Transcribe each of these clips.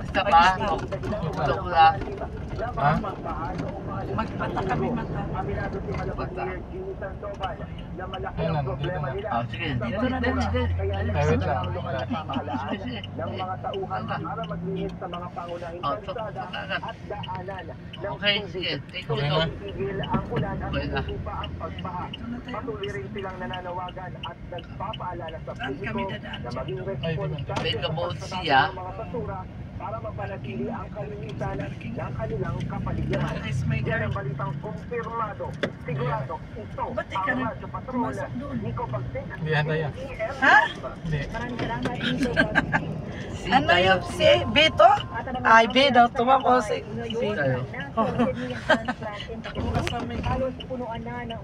Isa pa? Tulog lang. Ha? Magpata kami mata. Bata. Ayun, nandito na. Oh, sige. Dito na din. Dito. Ay, wait lang. Sige. Oh, okay, sige. Take Okay it na? off. Okay na. Patuloy rin silang nananawagan at nagpapaalala sa Saan kami dadaan? na maging Ay, responsable May kabot sa siya. mga basura para mapanatili ang kalinisan ng kanilang kapaligiran. Is my Yan ang girl. balitang kumpirmado. Sigurado ito Ba't ang ka na Radyo Patrol. pumasok doon? Nico Pagtik. Hindi, handa yan. Ha? Hindi. Maraming salamat dito. Si Ano tayo. yung si Beto? Ay, B daw. Tumamo si Si tayo. Kasama yun. Halos punuan na ng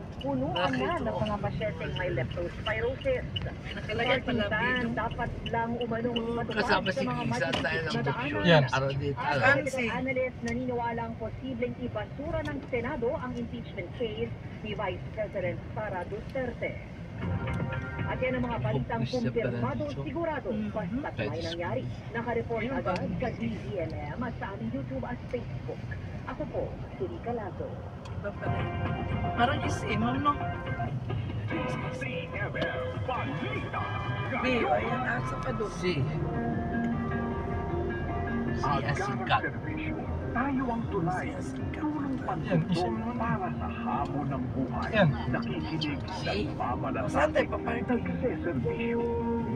mga pasyenteng may leptospirosis. Nakalagay pala Parkinson, Beto. dapat lang umanong matupad Kasama sa si mga Kisa tayo ng madaanan. Yan. Araw dito. Saan si? Analyst naniniwalang posibleng ibasura ng Senado ang impeachment case ni Vice President Sara Duterte. At yan ang mga balitang kumpirmado sigurado basta may nangyari. Nakareport agad sa DZMM at sa aming YouTube at Facebook. Ako po, si Rica Lazo. Iba pala. Parang is imam, no? B, ayan, asa pa doon. Si. Si Asikat. Tayo ang tunay. Si Asikat. Tulong Yan, pagtutulong isa. para sa hamon ng buhay. Yan. Nakikinig sa Si. Saan pamalasakit. tayo paparking? Nagsiservisyo.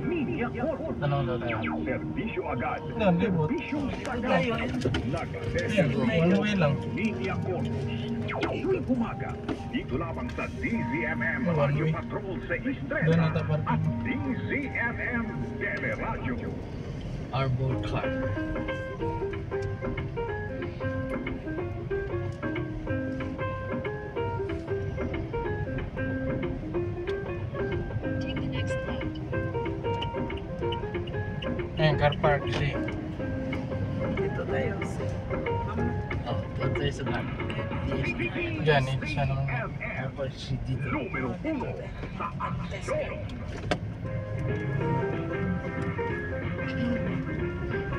Media Corp. Tanong daw tayo. Serbisyo agad. Doon, libot. Serbisyong sagad. Tayo, eh. Yan, Nagseservisyo. one way lang. Media Corp. Tuwing umaga, dito lamang sa DZMM One Radio way. Patrol sa Doon Estrella ata at parking. DZMM Teleradio. Arbor car. Ayan, car park. Si. Dito tayo. Si Oh, doon tayo sa car. Diyan, isa naman. Tapos si dito. Numero 1 sa aksyon.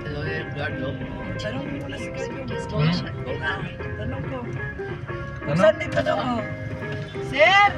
Hello, Edgardo. Tanong mo muna si Carlo. Hmm? Tanong ko. Ano? Saan dito daw? Sir!